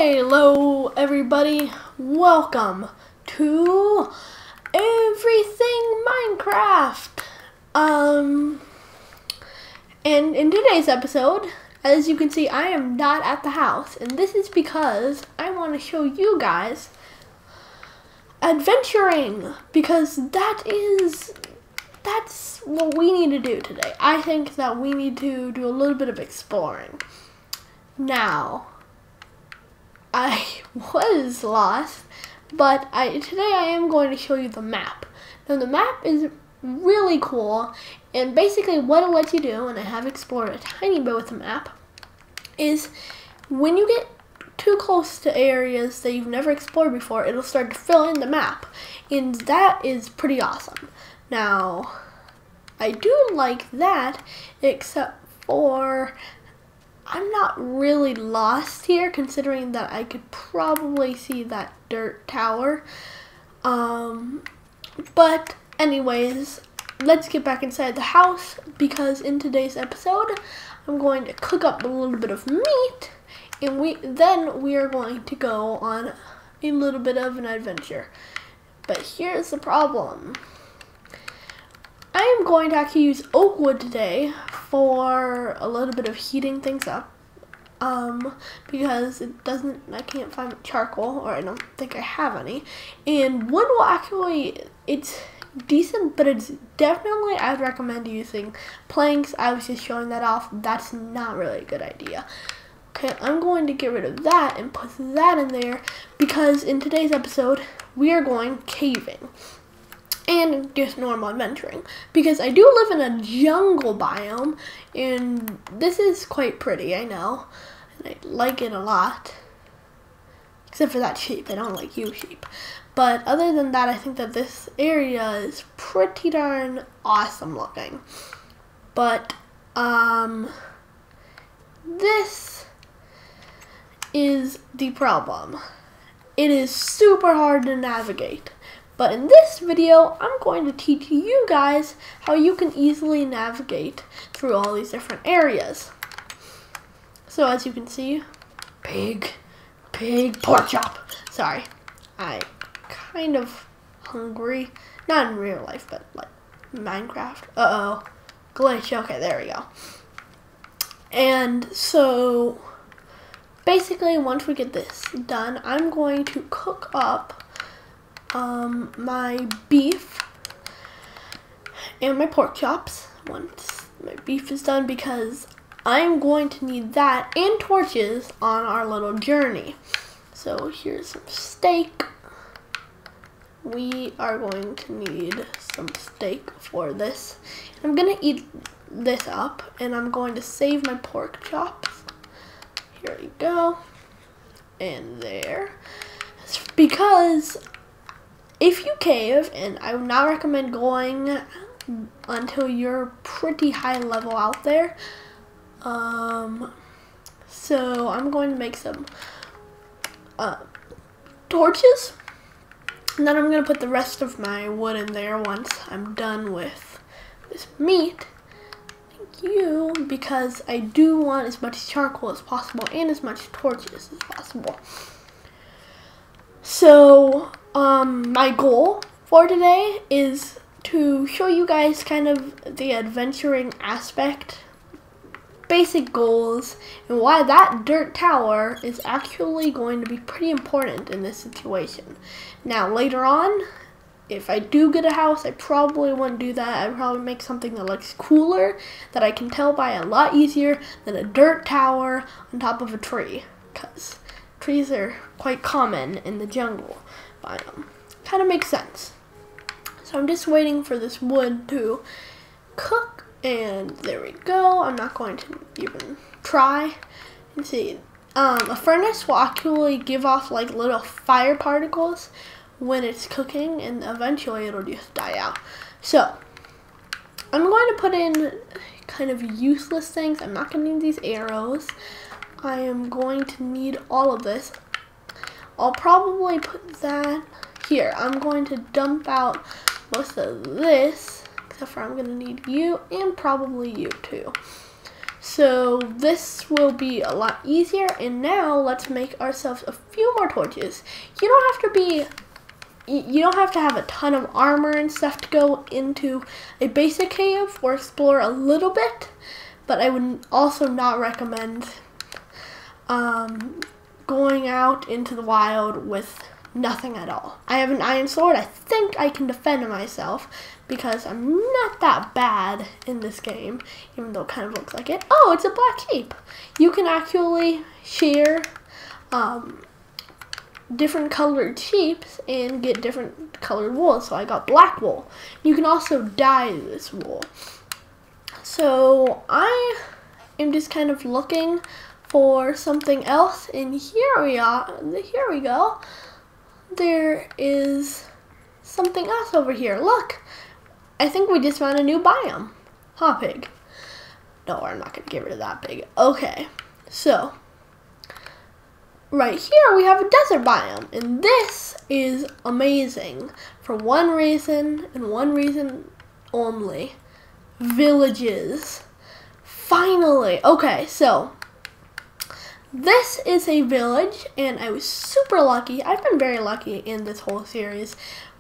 Hello everybody, welcome to Everything Minecraft. And in today's episode, as you can see, I am not at the house, and this is because I want to show you guys adventuring, because that's what we need to do today. I think that we need to do a little bit of exploring. Now, I was lost, but today I am going to show you the map. Now the map is really cool, and basically what it lets you do, and I have explored a tiny bit with the map, is when you get too close to areas that you've never explored before, it'll start to fill in the map, and that is pretty awesome. Now, I do like that, except for I'm not really lost here, considering that I could probably see that dirt tower. But anyways, let's get back inside the house, because in today's episode, I'm going to cook up a little bit of meat, and then we are going to go on a little bit of an adventure. But here's the problem. I am going to actually use oak wood today for a little bit of heating things up, because I can't find charcoal, or I don't think I have any, and wood will actually, it's decent, but it's definitely, I'd recommend using planks. I was just showing that off. That's not really a good idea. Okay, I'm going to get rid of that and put that in there, because in today's episode, we are going caving. And just normal adventuring, because I do live in a jungle biome, and this is quite pretty, I know, and I like it a lot, except for that sheep. I don't like you, sheep. But other than that, I think that this area is pretty darn awesome looking. But this is the problem. It is super hard to navigate. But in this video, I'm going to teach you guys how you can easily navigate through all these different areas. So as you can see, pig pork chop. Sorry, I'm kind of hungry. Not in real life, but like Minecraft. Uh-oh, glitch. Okay, there we go. And so, basically, once we get this done, I'm going to cook up my beef and my pork chops once my beef is done, because I'm going to need that and torches on our little journey. So here's some steak. We are going to need some steak for this. I'm gonna eat this up, and I'm going to save my pork chops. Here we go, and there, because if you cave, and I would not recommend going until you're pretty high level out there. So I'm going to make some torches, and then I'm going to put the rest of my wood in there once I'm done with this meat. Thank you, because I do want as much charcoal as possible and as much torches as possible. So my goal for today is to show you guys kind of the adventuring aspect, basic goals, and why that dirt tower is actually going to be pretty important in this situation. Now later on, if I do get a house, I probably wouldn't do that. I'd probably make something that looks cooler, that I can tell by a lot easier than a dirt tower on top of a tree, because trees are quite common in the jungle biome. Kind of makes sense. So I'm just waiting for this wood to cook, and there we go. I'm not going to even try. You see, a furnace will actually give off like little fire particles when it's cooking, and eventually it'll just die out. So I'm going to put in kind of useless things. I'm not going to need these arrows. I am going to need all of this. I'll probably put that here. I'm going to dump out most of this, except for I'm going to need you and probably you too. So this will be a lot easier, and now let's make ourselves a few more torches. You don't have to have a ton of armor and stuff to go into a basic cave or explore a little bit, but I would also not recommend going out into the wild with nothing at all. I have an iron sword. I think I can defend myself because I'm not that bad in this game, even though it kind of looks like it. Oh, it's a black sheep. You can actually shear different colored sheeps and get different colored wool. So I got black wool. You can also dye this wool. So I am just kind of looking for something else, and here we go. There is something else over here. Look, I think we just found a new biome. Huh, pig? No, I'm not gonna get rid of that pig. Okay, so right here we have a desert biome, and this is amazing for one reason and one reason only: villages. Finally. Okay, so this is a village, and I was super lucky. I've been very lucky in this whole series,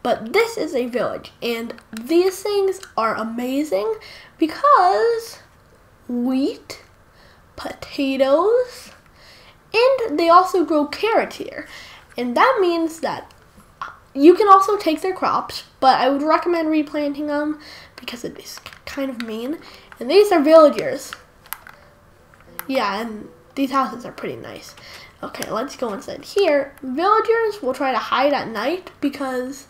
but this is a village, and these things are amazing because wheat, potatoes, and they also grow carrots here. And that means that you can also take their crops, but I would recommend replanting them because it is kind of mean. And these are villagers. Yeah, and these houses are pretty nice. Okay, let's go inside here. Villagers will try to hide at night because,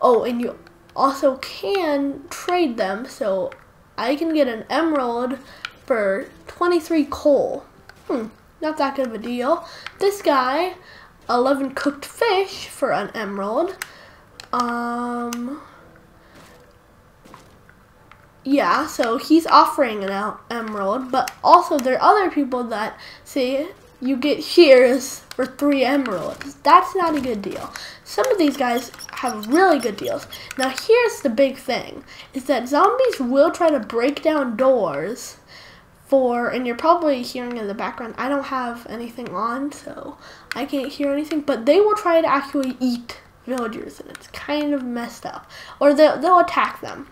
oh, and you also can trade them. So I can get an emerald for 23 coal. Not that good of a deal. This guy, 11 cooked fish for an emerald. Yeah, so he's offering an emerald, but also there are other people that say you get shears for 3 emeralds. That's not a good deal. Some of these guys have really good deals. Now here's the big thing, is that zombies will try to break down doors for, and you're probably hearing in the background, I don't have anything on, so I can't hear anything, but they will try to actually eat villagers, and it's kind of messed up. Or they'll attack them.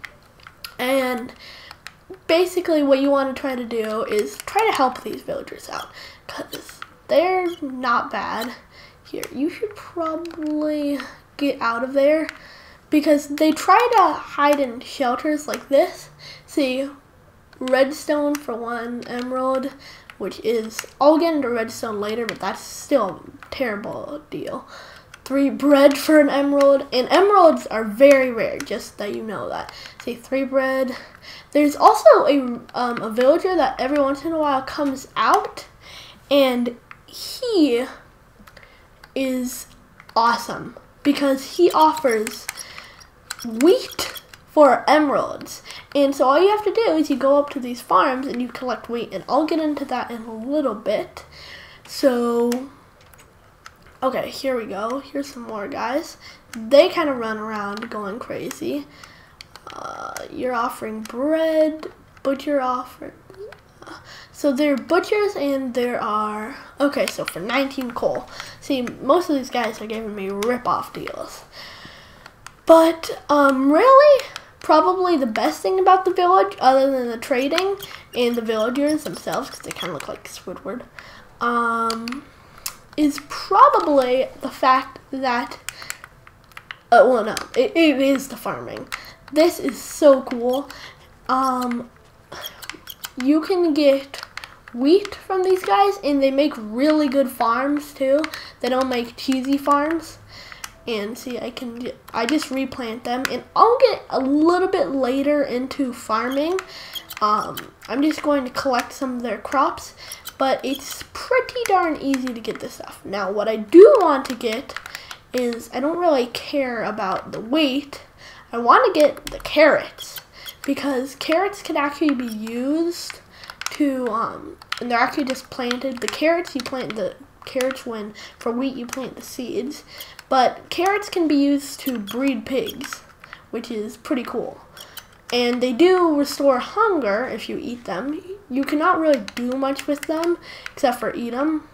And basically what you want to try to do is try to help these villagers out, because they're not bad. Here, you should probably get out of there, because they try to hide in shelters like this. See, redstone for 1 emerald, which is, I'll get into redstone later, but that's still a terrible deal. 3 bread for an emerald, and emeralds are very rare, just that you know that. See, 3 bread. There's also a villager that every once in a while comes out, and he is awesome because he offers wheat for emeralds. And so all you have to do is you go up to these farms and you collect wheat, and I'll get into that in a little bit. So okay, here we go. Here's some more guys. They kind of run around going crazy. You're offering bread, butcher offer. So there are butchers, and there are, okay, so for 19 coal. See, most of these guys are giving me rip-off deals. But really, probably the best thing about the village, other than the trading and the villagers themselves, because they kind of look like Squidward, is probably the fact that, well, no, it is the farming. This is so cool. You can get wheat from these guys, and they make really good farms too. They don't make cheesy farms. And see, I just replant them, and I'll get a little bit later into farming. I'm just going to collect some of their crops, but it's pretty darn easy to get this stuff. Now, what I do want to get is, I don't really care about the wheat. I want to get the carrots, because carrots can actually be used to, and they're actually just planted. The carrots, you plant the carrots when, for wheat, you plant the seeds. But carrots can be used to breed pigs, which is pretty cool. And they do restore hunger if you eat them. you cannot really do much with them except for eat them.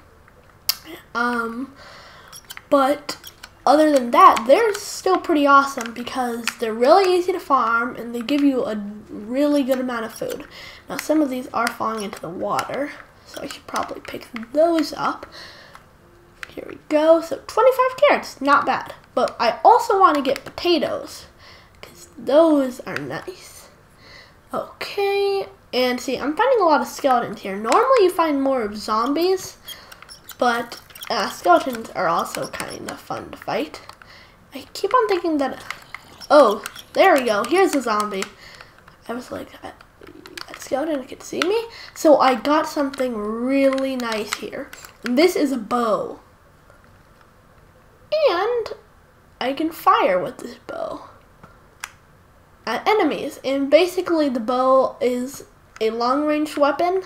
But other than that, they're still pretty awesome because they're really easy to farm and they give you a really good amount of food. Now some of these are falling into the water, so I should probably pick those up. Here we go. So 25 carrots, not bad. But I also want to get potatoes because those are nice. Okay, and see, I'm finding a lot of skeletons here. Normally you find more of zombies, but skeletons are also kind of fun to fight. I keep on thinking that, oh, there we go. Here's a zombie. I was like, that skeleton could see me. So I got something really nice here. And this is a bow. And I can fire with this bow at enemies. And basically the bow is a long-range weapon.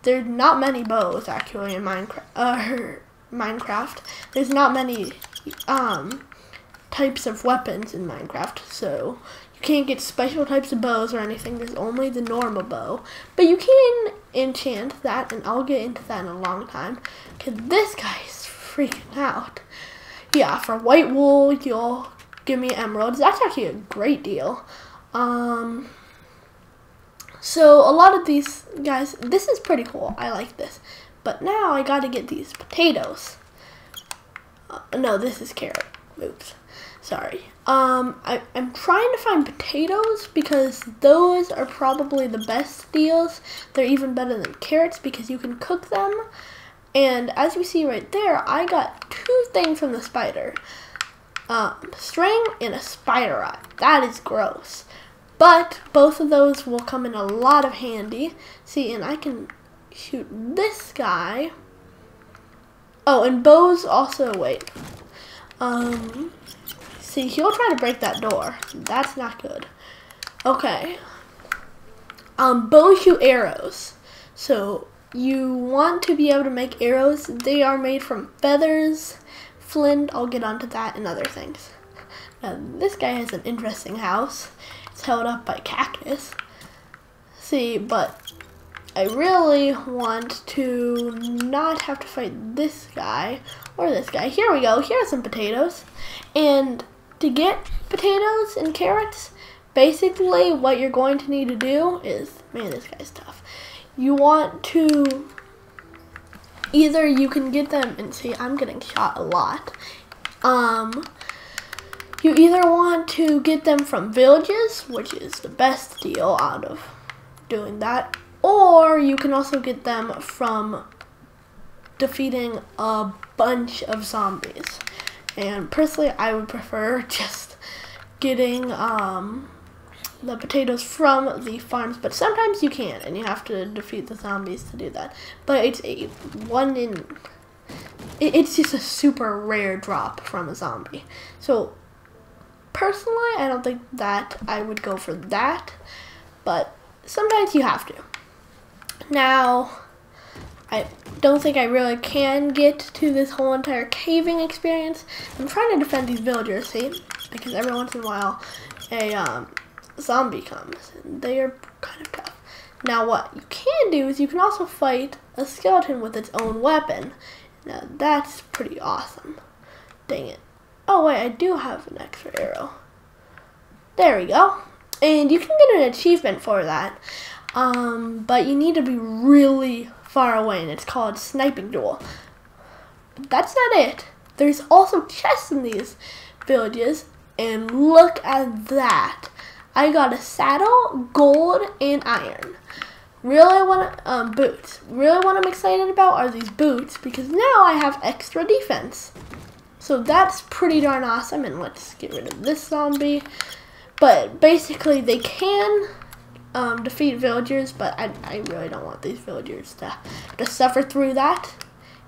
There's not many bows actually in Minecraft. There's not many types of weapons in Minecraft, so you can't get special types of bows or anything. There's only the normal bow, but you can enchant that, and I'll get into that in a long time because this guy's freaking out. Yeah, for white wool you'll give me emeralds. That's actually a great deal. So a lot of these guys, this is pretty cool. I like this. But now I gotta get these potatoes. No, this is carrot. Oops. Sorry. I'm trying to find potatoes because those are probably the best deals. They're even better than carrots because you can cook them. And as you see right there, I got 2 things from the spider. String and a spider eye. That is gross. But both of those will come in a lot of handy. See, and I can shoot this guy. Oh, and bows also, wait. See, he'll try to break that door. That's not good. Okay. Bows shoot arrows. So you want to be able to make arrows. They are made from feathers, flint. I'll get onto that and other things. Now, this guy has an interesting house. It's held up by cactus. See, but I really want to not have to fight this guy or this guy. Here we go. Here are some potatoes. And to get potatoes and carrots, basically what you're going to need to do is, man, this guy's tough. You want to, either you can get them, and see, I'm getting shot a lot. You either want to get them from villages, which is the best deal out of doing that, or you can also get them from defeating a bunch of zombies. And personally, I would prefer just getting the potatoes from the farms, but sometimes you can't, and you have to defeat the zombies to do that. But it's it's just a super rare drop from a zombie. So personally, I don't think that I would go for that, but sometimes you have to. Now, I don't think I really can get to this whole entire caving experience. I'm trying to defend these villagers, see? Because every once in a while, a zombie comes. And they are kind of tough. Now, what you can do is you can also fight a skeleton with its own weapon. Now, that's pretty awesome. Dang it. Oh, wait, I do have an extra arrow. There we go. And you can get an achievement for that. But you need to be really far away, and it's called Sniping Duel. But that's not it. There's also chests in these villages, and look at that. I got a saddle, gold, and iron. Really want boots. Really what I'm excited about are these boots, because now I have extra defense. So that's pretty darn awesome, and let's get rid of this zombie. But basically they can defeat villagers, but I really don't want these villagers to suffer through that.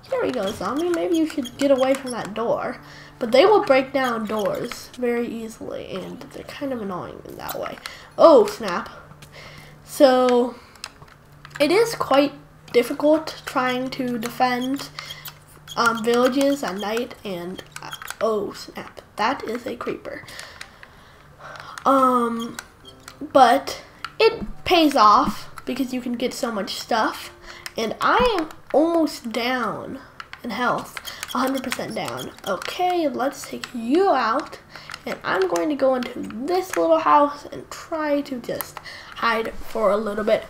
Here we go, zombie. Maybe you should get away from that door. But they will break down doors very easily, and they're kind of annoying in that way. Oh, snap. So it is quite difficult trying to defend villages at night, and oh snap, that is a creeper. But it pays off because you can get so much stuff. And I am almost down in health, 100% down. Okay, let's take you out. And I'm going to go into this little house and try to just hide for a little bit.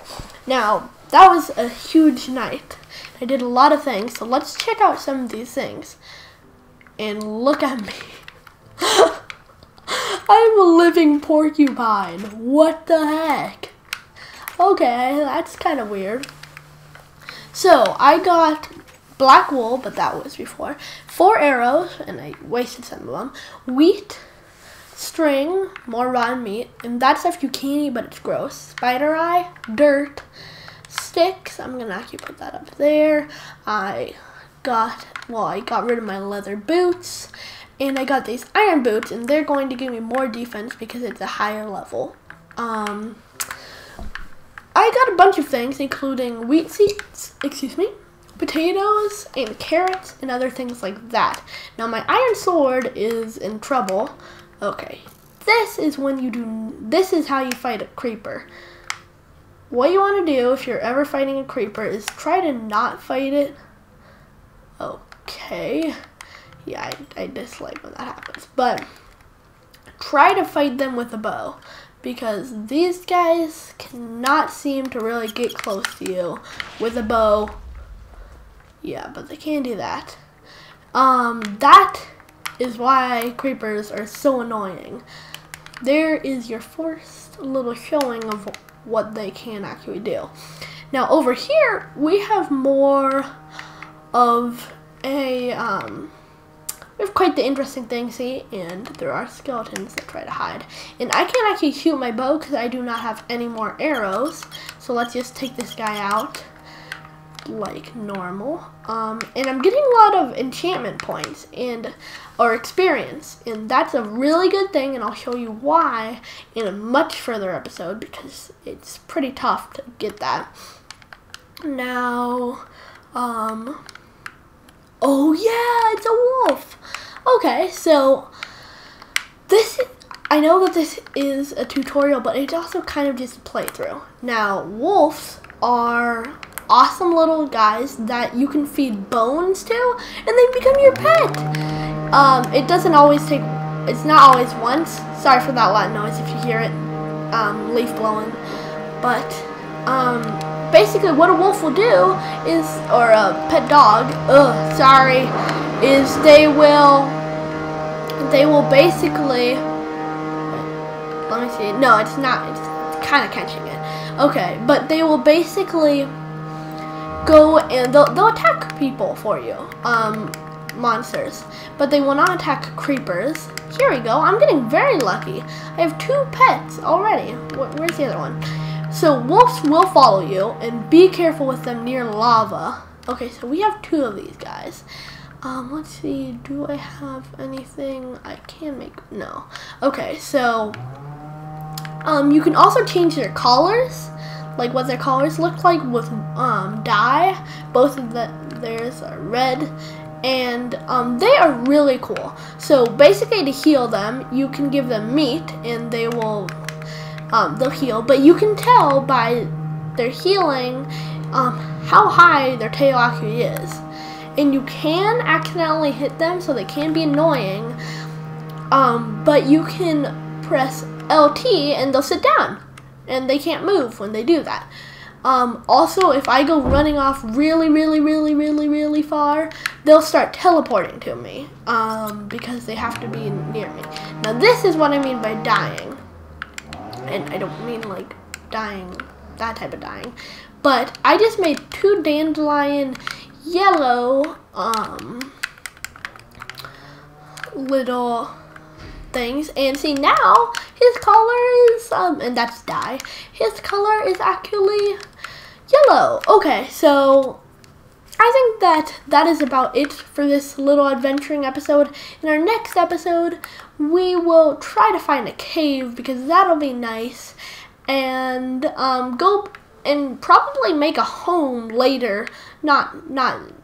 Now, that was a huge night. I did a lot of things, so let's check out some of these things. And look at me. I'm a living porcupine. What the heck? Okay, that's kind of weird. So, I got black wool, but that was before. 4 arrows, and I wasted some of them. Wheat, string, more rotten meat, and that stuff you can't eat, but it's gross. Spider eye, dirt, sticks. I'm gonna actually put that up there. I got rid of my leather boots, and I got these iron boots, and they're going to give me more defense because it's a higher level. I got a bunch of things, including wheat seeds, potatoes, and carrots, and other things like that. Now, my iron sword is in trouble. Okay, this is how you fight a creeper. What you want to do if you're ever fighting a creeper is try to not fight it. Okay. Yeah, I dislike when that happens. But try to fight them with a bow, because these guys cannot seem to really get close to you with a bow. Yeah, but they can do that. That is why creepers are so annoying. There is your first little showing of what they can actually do. Now over here we have more of a we have quite the interesting thing, see, and there are skeletons that try to hide. And I can't actually shoot my bow because I do not have any more arrows. So let's just take this guy out like normal. And I'm getting a lot of enchantment points or experience, and that's a really good thing, and I'll show you why in a much further episode because it's pretty tough to get that. Now, oh yeah, it's a wolf. Okay, so I know that this is a tutorial, but it's also kind of just a playthrough. Now, wolves are awesome little guys that you can feed bones to, and they become your pet. It doesn't always take, it's not always once. Sorry for that loud noise if you hear it, leaf blowing. But, basically what a wolf will do is, or a pet dog, is they will basically, let me see, no, it's not, it's kind of catching it. Okay, but they will basically go and they'll attack people for you, monsters, but they will not attack creepers. Here we go. I'm getting very lucky. I have 2 pets already. Where's the other one? So wolves will follow you, and be careful with them near lava. Okay, so we have 2 of these guys. Let's see. Do I have anything I can make? No. Okay, so you can also change their collars, like what their collars look like with dye. Both of theirs are red, and they are really cool. So basically, to heal them, you can give them meat, and they will they'll heal. But you can tell by their healing how high their tail actually is, and you can accidentally hit them, so they can be annoying. But you can press LT, and they'll sit down, and they can't move when they do that. Also, if I go running off really far, they'll start teleporting to me, because they have to be near me. Now this is what I mean by dying, and I don't mean like dying, that type of dying, but I just made 2 dandelion yellow little things, and see, now his color is and that's dye, his color is actually yellow. Okay, so I think that is about it for this little adventuring episode. In our next episode, we will try to find a cave, because that'll be nice, and go and probably make a home later. Not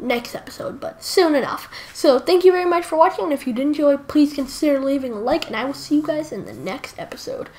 next episode, but soon enough. So thank you very much for watching, and if you did enjoy, please consider leaving a like, and I will see you guys in the next episode.